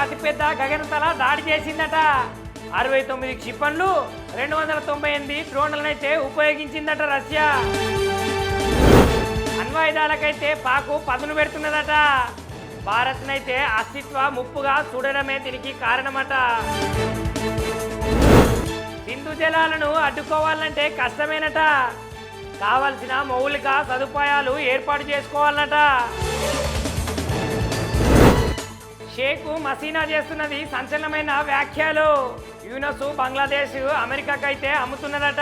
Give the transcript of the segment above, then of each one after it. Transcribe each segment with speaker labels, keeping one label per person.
Speaker 1: అతిపెద్ద గగనతల దాడి చేసిందట. 69 క్షిపణులు 298 డ్రోన్లనైతే ఉపయోగించిందట రష్యా. అణ్వాయుధాలకైతే పాకు పదును పెడుతున్నదట. భారత్నైతే అస్తిత్వ ముప్పుగా చూడడమే దీనికి కారణమట. సింధు జలాలను అడ్డుకోవాలంటే కష్టమేనట. కావలసిన మౌలిక సదుపాయాలు ఏర్పాటు చేసుకోవాలన్నట. షేక్ హసీనా చేస్తున్నది సంచలనమైన వ్యాఖ్యలు. యూనస్ బంగ్లాదేశ్ అమెరికాకైతే అమ్ముతున్నదట.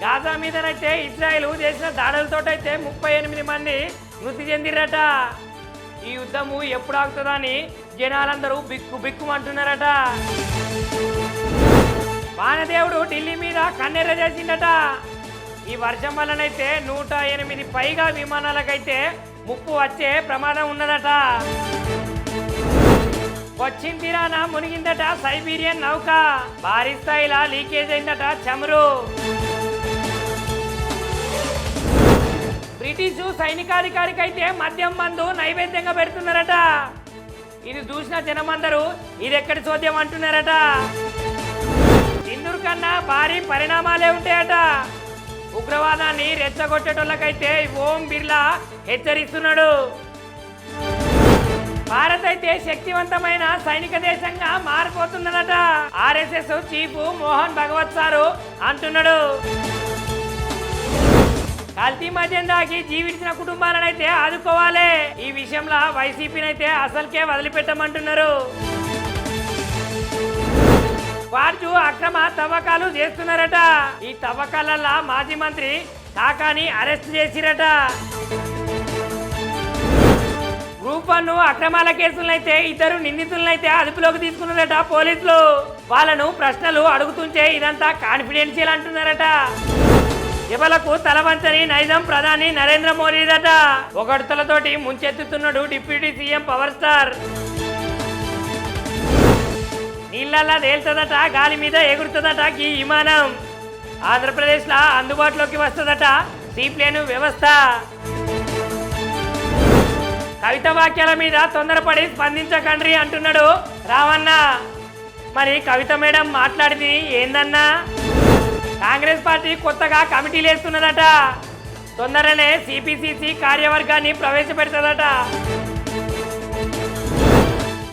Speaker 1: గాజా మీదనైతే ఇజ్రాయెల్ చేసిన దాడులతోటైతే 38 మంది మృతి చెందిరట. ఈ యుద్ధము ఎప్పుడు ఆగుతుందని జనాలందరూ బిక్కుమంటున్నారట. వానదేవుడు ఢిల్లీ మీద కన్నెర్ర చేసిందట. ఈ వర్షం వల్లనైతే 108 పైగా విమానాలకైతే ముప్పు వచ్చే ప్రమాదం ఉన్నదట. కొచ్చిన్ తీరాన మునిగిందట సైబీరియన్ నౌక. భారీ స్థాయిలో లీకేజ్ అయిందట చమురు. బ్రిటిష్ సైనికాధికారికి అయితే మద్యం మందు నైవేద్యంగా పెడుతున్నారట. ఇది చూసిన జనమందరూ ఇది ఎక్కడి చోద్యం అంటున్నారట. సింధూర్ కన్నా భారీ పరిణామాలే ఉంటాయట. ఉగ్రవాదాన్ని రెచ్చగొట్టేటోళ్ళకైతే ఓం బిర్లా హెచ్చరిస్తున్నాడు. భారత్ అయితే శక్తివంతమైన సైనిక దేశంగా మారిపోతున్నదట. RSS chief Mohan Bhagwat sir అంటున్నాడు. కల్తీ మద్యం దాగి జీవించిన కుటుంబాలనైతే ఆదుకోవాలి. ఈ విషయంలో వైసీపీనైతే అసలుకే వదిలిపెట్టమంటున్నారు. వార్జు అక్రమ తవ్వకాలు చేస్తున్నారట. ఈ తవ్వకాలల్లో మాజీ మంత్రి కాకాని అరెస్ట్ చేసిరట. గ్రూప్ 1 అక్రమాల కేసులనైతే 2 నిందితులనైతే అదుపులోకి తీసుకున్నారట పోలీసులు. వాళ్ళను ప్రశ్నలు అడుగుతుంటే ఇదంతా కాన్ఫిడెన్షియల్ అంటున్నారట. ఎవలకు తలవంచని నైజాం ప్రధాని నరేంద్ర మోదీదట. ఒకడుతలతోటి ముంచెత్తుతున్నాడు డిప్యూటీ సీఎం పవర్ స్టార్. నీళ్ళల్లా తేలుతుందట, గాలి మీద ఎగురుతుందట ఈ విమానం. ఆంధ్రప్రదేశ్లో అందుబాటులోకి వస్తుందట సీప్లేను వ్యవస్థ. కవిత వాక్యాల మీద తొందరపడి స్పందించకండి అంటున్నాడు రావన్న. మరి కవిత మేడం మాట్లాడింది ఏందన్నా? కాంగ్రెస్ పార్టీ కొత్తగా కమిటీలు వేస్తున్నదట. తొందరనే సిపిసిసి కార్యవర్గాన్ని ప్రవేశపెడుతుందట.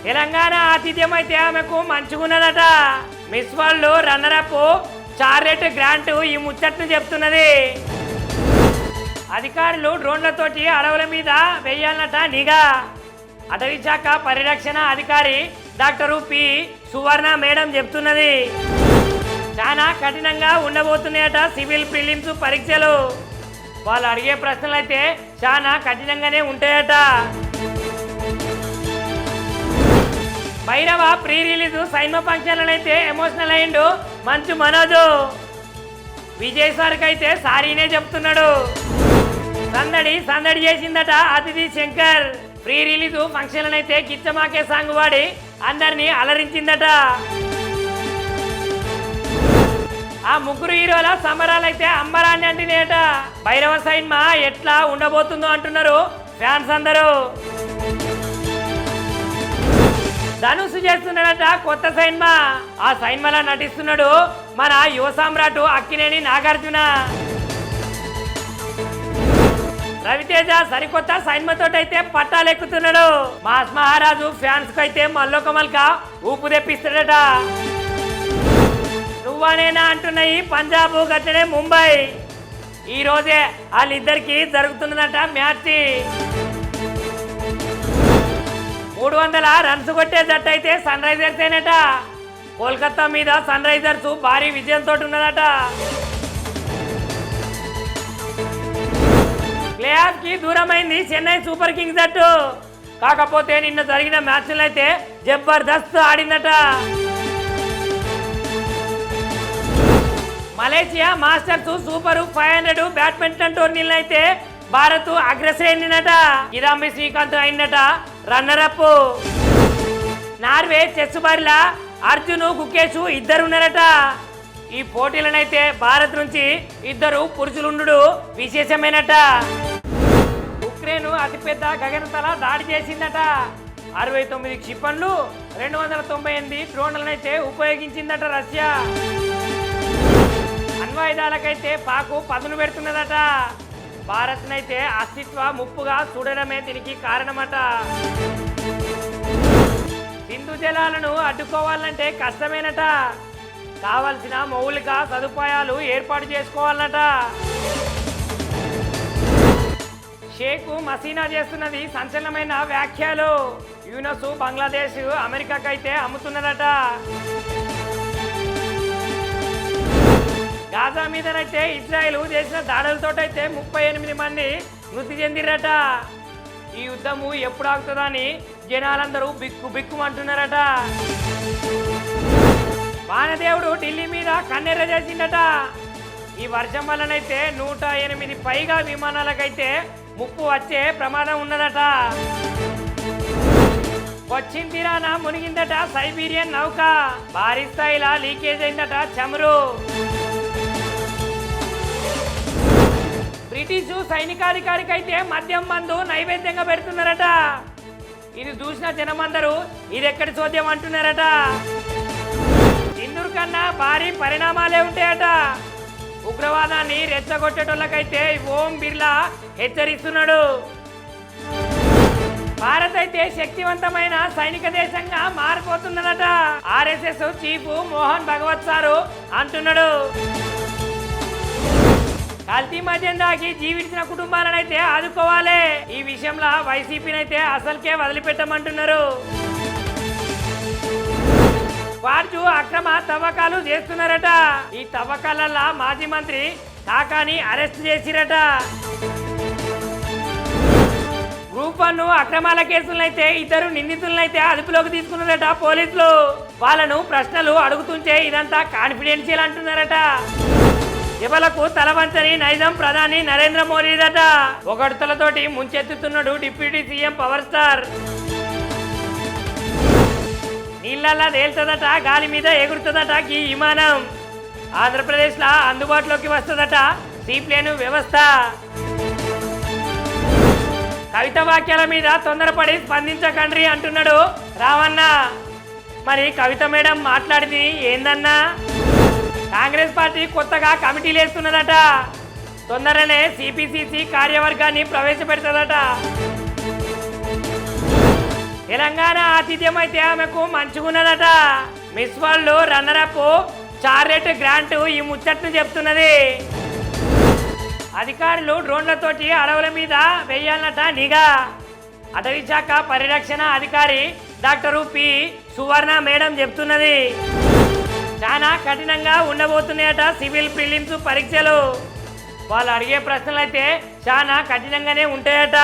Speaker 1: తెలంగాణ ఆతిథ్యం అయితే ఆమెకు మంచిగున్నదట. Miss world runner up Charlotte Grant ఈ ముచ్చట్ను చెప్తున్నది. అధికారులు డ్రోన్లతోటి అడవుల మీద వేయాలన్నట నిఘా. అటవీ శాఖ పరిరక్షణ అధికారి డాక్టర్ పి సువర్ణ మేడం చెప్తున్నది. చాలా కఠినంగా ఉండబోతున్నాయట సివిల్ ప్రిలిమ్స్ పరీక్షలు. వాళ్ళు అడిగే ప్రశ్నలు అయితే చాలా కఠినంగానే ఉంటాయట. భైరవ ప్రీ రిలీజ్ సైన్మ ఫంక్షన్లను అయితే ఎమోషనల్ అయ్యిండు మంచు మనోజు. విజయ్ సార్కి అయితే సారీనే చెప్తున్నాడు. సందడి చేసిందట అతిథి శంకర్. ప్రీ రిలీజ్ ఫంక్షన్లను అయితే కిచ్చమాకే సాంగ్ వాడి అందరినీ అలరించిందట. ఆ ముగ్గురు హీరోల సంబరాలైతే అంబరాన్ని అంటినేట. భైరవ సైన్మా ఎట్లా ఉండబోతుందో అంటున్నారు ఫ్యాన్స్ అందరూ. ధనుసు చేస్తున్నాడట కొత్త సైన్మా. ఆ సైన్మాలో నటిస్తున్నాడు మన యువ సామ్రాట్ అక్కినేని నాగార్జున. రవితేజ సరికొత్త సైన్మతోటైతే పట్టాలెక్కుతున్నాడు. మాస్ మహారాజు ఫ్యాన్స్ కు అయితే మల్లొకమల్క ఊపు తెప్పిస్తాడట. నువ్వనేనా అంటున్నాయి పంజాబ్ గట్టనే ముంబై. ఈ రోజే వాళ్ళిద్దరికి జరుగుతున్నదట మ్యాచ్. 300 రన్స్ కొట్టే జట్టు అయితే సన్ రైజర్స్ ఏనట. కోల్కతా మీద సన్ రైజర్స్ భారీ విజయంతో ఉన్నదట. ప్లే ఆఫ్ కి దూరమైంది చెన్నై సూపర్ కింగ్స్ జట్టు. కాకపోతే నిన్న జరిగిన మ్యాచ్లు అయితే జబర్దస్త్ ఆడిందట. మలేషియా మాస్టర్స్ సూపర్ 500 బ్యాడ్మింటన్ టోర్నీలను అయితే భారత్ అగ్రశ్రేణినట. కిదాంబి శ్రీకాంత్ అయినట రన్నర్ అప్. నార్వే చెస్ బరిలా అర్జున్ గుకేష్ ఇద్దరున్నారట. ఈ పోటీలనైతే భారత్ నుంచి 2 పురుషులుండు విశేషమైనట. యుక్రెయిన్ అతిపెద్ద గగనతల దాడి చేసిందట. 69 క్షిపణులు 298 డ్రోన్లనైతే ఉపయోగించిందట రష్యా. అణ్వాయుధాలకైతే పాకు పదును పెడుతున్నదట. భారత్నైతే అస్తిత్వ ముప్పుగా చూడడమే దీనికి కారణమట. సింధు జలాలను అడ్డుకోవాలంటే కష్టమేనట. కావలసిన మౌలిక సదుపాయాలు ఏర్పాటు చేసుకోవాలన్నట. షేక్ మసీనా చేస్తున్నది సంచలనమైన వ్యాఖ్యలు. యూనస్ బంగ్లాదేశ్ అమెరికాకైతే అమ్ముతున్నదట. గాజా మీదనైతే ఇజ్రాయెల్ చేసిన దాడులతోటైతే 38 మంది మృతి చెందిరట. ఈ యుద్ధము ఎప్పుడు ఆగుతుందని జనాలందరూ బిక్కు బిక్కుమంటున్నారట. వానదేవుడు ఢిల్లీ మీద కన్నెర్ర చేసిందట. ఈ వర్షం వల్లనైతే 108 పైగా విమానాలకైతే ముప్పు వచ్చే ప్రమాదం ఉన్నదట. కొచ్చిన్ తీరాన మునిగిందట సైబీరియన్ నౌక. భారీ స్థాయిలో లీకేజ్ అయిందట చమురు. బ్రిటిష్ సైనికాధికారికి అయితే మద్యం మందు నైవేద్యంగా పెడుతున్నారట. ఇది చూసిన జనమందరూ ఇది ఎక్కడి చోద్యం అంటున్నారట. ఇందురు కన్నా భారీ పరిణామాలే ఉంటాయట. ఉగ్రవాదాన్ని రెచ్చగొట్టేటోళ్ళకైతే ఓం బిర్లా హెచ్చరిస్తున్నాడు. భారత్ అయితే శక్తివంతమైన సైనిక దేశంగా మారిపోతున్నదట. RSS chief Mohan Bhagwat sir అంటున్నాడు. కల్తీ మద్యం దాగి జీవించిన కుటుంబాలనైతే ఆదుకోవాలి. ఈ విషయంలో వైసీపీనైతే అసలుకే వదిలిపెట్టమంటున్నారు. వార్జు అక్రమ తవ్వకాలు చేస్తున్నారట. ఈ తవ్వకాలల్లో మాజీ మంత్రి కాకాని అరెస్ట్ చేసిరట. గ్రూప్ 1 అక్రమాల కేసులైతే 2 నిందితులనైతే అదుపులోకి తీసుకున్నారట పోలీసులు. వాళ్ళను ప్రశ్నలు అడుగుతుంటే ఇదంతా కాన్ఫిడెన్షియల్ అంటున్నారట. ఎవలకు తలవంచని నైజాం ప్రధాని నరేంద్ర మోదీదట. ఒకడుతలతోటి ముంచెత్తుతున్నాడు డిప్యూటీ సీఎం పవర్ స్టార్. నీళ్ళల్లా తేలుతుందట, గాలి మీద ఎగురుతుందట ఈ విమానం. ఆంధ్రప్రదేశ్లో అందుబాటులోకి వస్తుందట సీప్లేను వ్యవస్థ. కవిత వాక్యాల మీద తొందరపడి స్పందించకండ్రి అంటున్నాడు రావన్న. మరి కవిత మేడం మాట్లాడింది ఏందన్నా? కాంగ్రెస్ పార్టీ కొత్తగా కమిటీలు వేస్తున్నదట. తొందరనే సిపిసిసి కార్యవర్గాన్ని ప్రవేశపెడుతుందట. తెలంగాణ ఆతిథ్యం అయితే ఆమెకు మంచిగున్నదట. Miss world runner up Charlotte Grant ఈ ముచ్చట్ను చెప్తున్నది. అధికారులు డ్రోన్లతోటి అడవుల మీద వేయాలన్నట నిఘా. అటవీ శాఖ పరిరక్షణ అధికారి డాక్టర్ పి సువర్ణ మేడం చెప్తున్నది. చాలా కఠినంగా ఉండబోతున్నాయట సివిల్ ప్రిలిమ్స్ పరీక్షలు. వాళ్ళు అడిగే ప్రశ్నలు అయితే చాలా కఠినంగానే ఉంటాయట.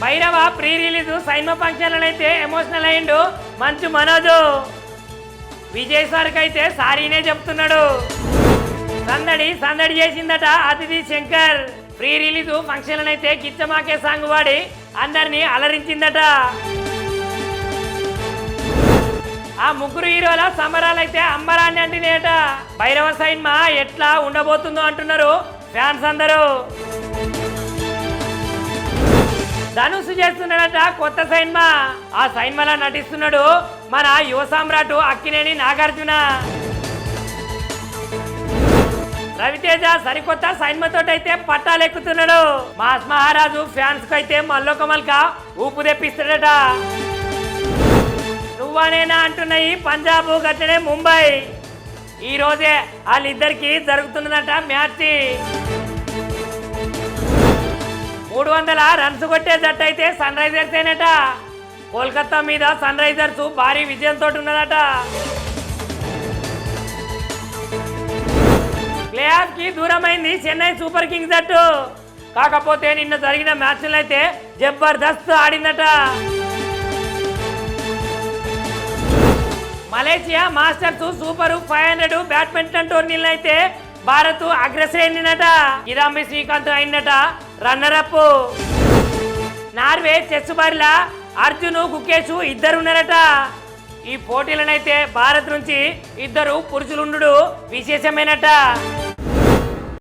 Speaker 1: భైరవ ప్రీ రిలీజ్ సైన్మ ఫంక్షన్లనైతే ఎమోషనల్ అయిండు మంచు మనోజు. విజయ్ సార్కి అయితే సారీనే చెప్తున్నాడు. సందడి సందడి చేసిందట అతిథి శంకర్. ప్రీ రిలీజ్ ఫంక్షన్లనైతే కిచ్చమాకే సాంగ్ వాడి అందరినీ అలరించిందట. ఆ ముగ్గురు హీరోల సంబరాలైతే అంబరాన్ని అంటినేట. భైరవ సైన్మా ఎట్లా ఉండబోతుందో అంటున్నారు ఫ్యాన్స్ అందరూ. ధనుసు చేస్తున్నాడట కొత్త సైన్మా. ఆ సైన్మాలో నటిస్తున్నాడు మన యువ సామ్రాట్ అక్కినేని నాగార్జున. రవితేజ సరికొత్త సైన్మతోటైతే పట్టాలెక్కుతున్నాడు. మాస్ మహారాజు ఫ్యాన్స్ కు అయితే మల్లొకమల్క ఊపు తెప్పిస్తాడట. నువ్వనేనా అంటున్నాయి పంజాబ్ గట్టనే ముంబై. ఈ రోజే వాళ్ళిద్దరికి జరుగుతున్నదట మ్యాచ్. 300 రన్స్ కొట్టే జట్టు అయితే సన్ రైజర్స్ ఏనట. కోల్కతా మీద సన్ రైజర్స్ భారీ విజయంతో ఉన్నదట. ప్లే ఆఫ్ కి దూరమైంది చెన్నై సూపర్ కింగ్స్ జట్టు. కాకపోతే నిన్న జరిగిన మ్యాచ్లు అయితే జబర్దస్త్ ఆడిందట. మలేషియా మాస్టర్స్ సూపర్ 500 బ్యాడ్మింటన్ టోర్నీలు అయితే భారత్ అగ్రశ్రేణినట. కిదాంబి శ్రీకాంత్ అయిందట రన్నర్ అప్. నార్వే చెస్ బరిలా అర్జున్ గుకేష్ ఇద్దరున్నారట. ఈ పోటీలనైతే భారత్ నుంచి 2 పురుషులుండు విశేషమేనట.